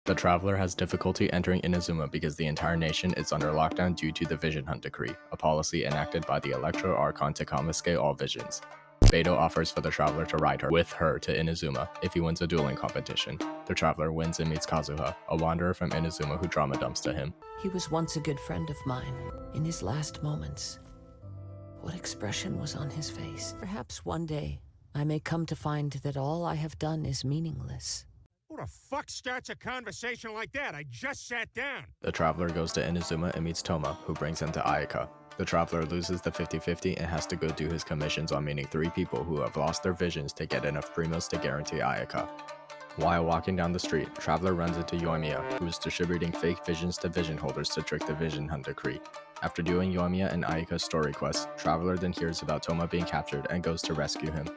The Traveler has difficulty entering Inazuma because the entire nation is under lockdown due to the Vision Hunt Decree, a policy enacted by the Electro Archon to confiscate all visions. Beidou offers for the Traveler to ride with her to Inazuma if he wins a dueling competition. The Traveler wins and meets Kazuha, a wanderer from Inazuma who drama dumps to him. He was once a good friend of mine. In his last moments, what expression was on his face? Perhaps one day, I may come to find that all I have done is meaningless. Who the fuck starts a conversation like that? I just sat down. The Traveler goes to Inazuma and meets Toma, who brings him to Ayaka. The Traveler loses the 50-50 and has to go do his commissions on meeting 3 people who have lost their visions to get enough primos to guarantee Ayaka. While walking down the street, Traveler runs into Yoimiya, who is distributing fake visions to vision holders to trick the Vision Hunt Decree. After doing Yoimiya and Ayaka's story quest, Traveler then hears about Toma being captured and goes to rescue him.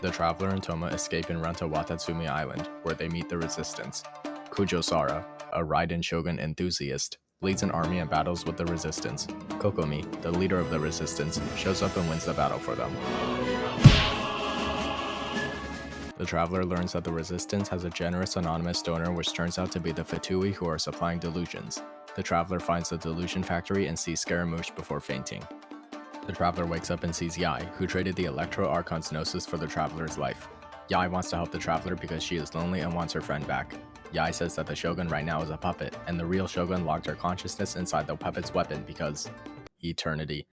The Traveler and Toma escape and run to Watatsumi Island, where they meet the Resistance. Kujo Sara, a Raiden Shogun enthusiast, leads an army and battles with the Resistance. Kokomi, the leader of the Resistance, shows up and wins the battle for them. The Traveler learns that the Resistance has a generous anonymous donor which turns out to be the Fatui who are supplying delusions. The Traveler finds the delusion factory and sees Scaramouche before fainting. The Traveler wakes up and sees Yai, who traded the Electro Archon's Gnosis for the Traveler's life. Yai wants to help the Traveler because she is lonely and wants her friend back. Yai says that the Shogun right now is a puppet, and the real Shogun locked her consciousness inside the puppet's weapon because eternity.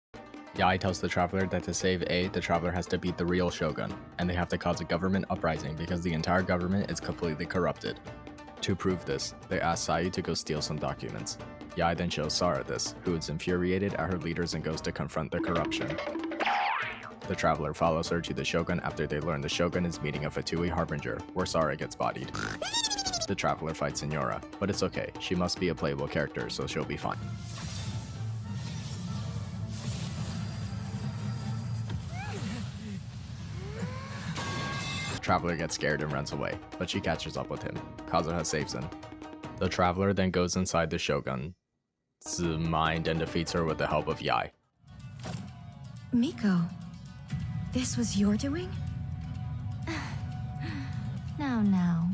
Yai tells the Traveler that to save A, the Traveler has to beat the real Shogun, and they have to cause a government uprising because the entire government is completely corrupted. To prove this, they ask Sayu to go steal some documents. Yai then shows Sara this, who is infuriated at her leaders and goes to confront the corruption. The Traveler follows her to the Shogun after they learn the Shogun is meeting a Fatui Harbinger, where Sara gets bodied. The Traveler fights Signora, but it's okay, she must be a playable character, so she'll be fine. The Traveler gets scared and runs away, but she catches up with him. Kazuha saves him. The Traveler then goes inside the Shogun's mind and defeats her with the help of Yai. Miko, this was your doing? No.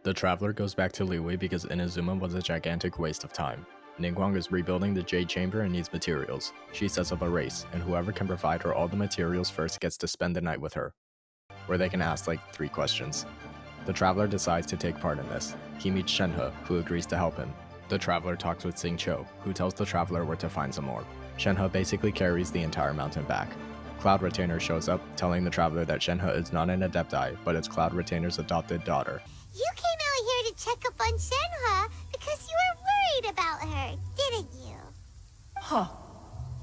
The Traveler goes back to Liyue because Inazuma was a gigantic waste of time. Ningguang is rebuilding the Jade Chamber and needs materials. She sets up a race, and whoever can provide her all the materials first gets to spend the night with her, where they can ask like 3 questions. The Traveler decides to take part in this. He meets Shenhe, who agrees to help him. The Traveler talks with Xingqiu, who tells the Traveler where to find some more. Shenhe basically carries the entire mountain back. Cloud Retainer shows up, telling the Traveler that Shenhe is not an Adepti, but is Cloud Retainer's adopted daughter. You came out here to check up on Shenhe because you were worried about her, didn't you? Huh.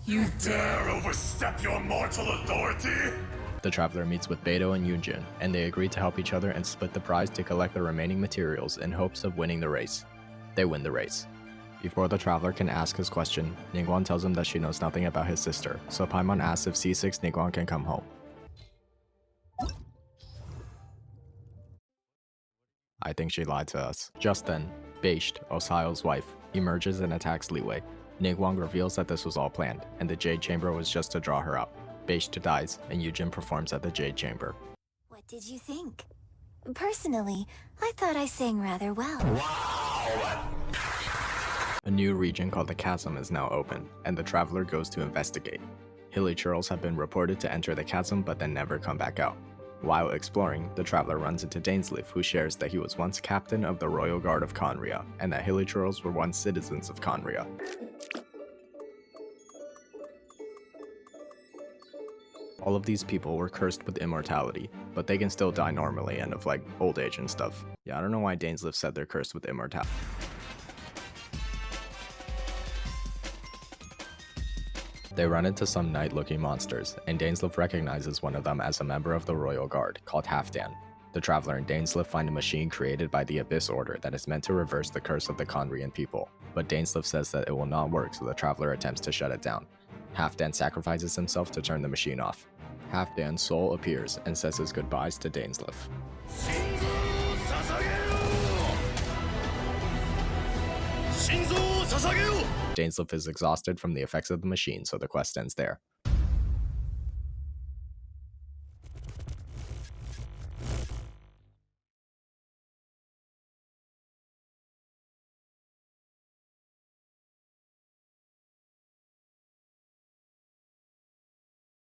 You dare overstep your mortal authority? The Traveler meets with Beidou and Yunjin, and they agree to help each other and split the prize to collect the remaining materials in hopes of winning the race. They win the race. Before the Traveler can ask his question, Ningguang tells him that she knows nothing about his sister, so Paimon asks if C6 Ningguang can come home. I think she lied to us. Just then, Bashed, Osayo's wife, emerges and attacks Liyue. Ningguang reveals that this was all planned, and the Jade Chamber was just to draw her out. Bashed dies, and Yujin performs at the Jade Chamber. What did you think? Personally, I thought I sang rather well. A new region called the Chasm is now open, and the Traveler goes to investigate. Hilly churls have been reported to enter the chasm but then never come back out. While exploring, the Traveler runs into Dainsleif, who shares that he was once captain of the Royal Guard of khaenri'ah, and that hilly churls were once citizens of khaenri'ah. All of these people were cursed with immortality, but they can still die normally and of like old age and stuff. Yeah, I don't know why Dainsleif said they're cursed with immortality. They run into some night-looking monsters, and Dainsleif recognizes one of them as a member of the Royal Guard, called Halfdan. The Traveler and Dainsleif find a machine created by the Abyss Order that is meant to reverse the curse of the khaenri'ah people, but Dainsleif says that it will not work, so the Traveler attempts to shut it down. Halfdan sacrifices himself to turn the machine off. Halfdan's soul appears and says his goodbyes to Dainsleif. Dainsleif is exhausted from the effects of the machine, so the quest ends there.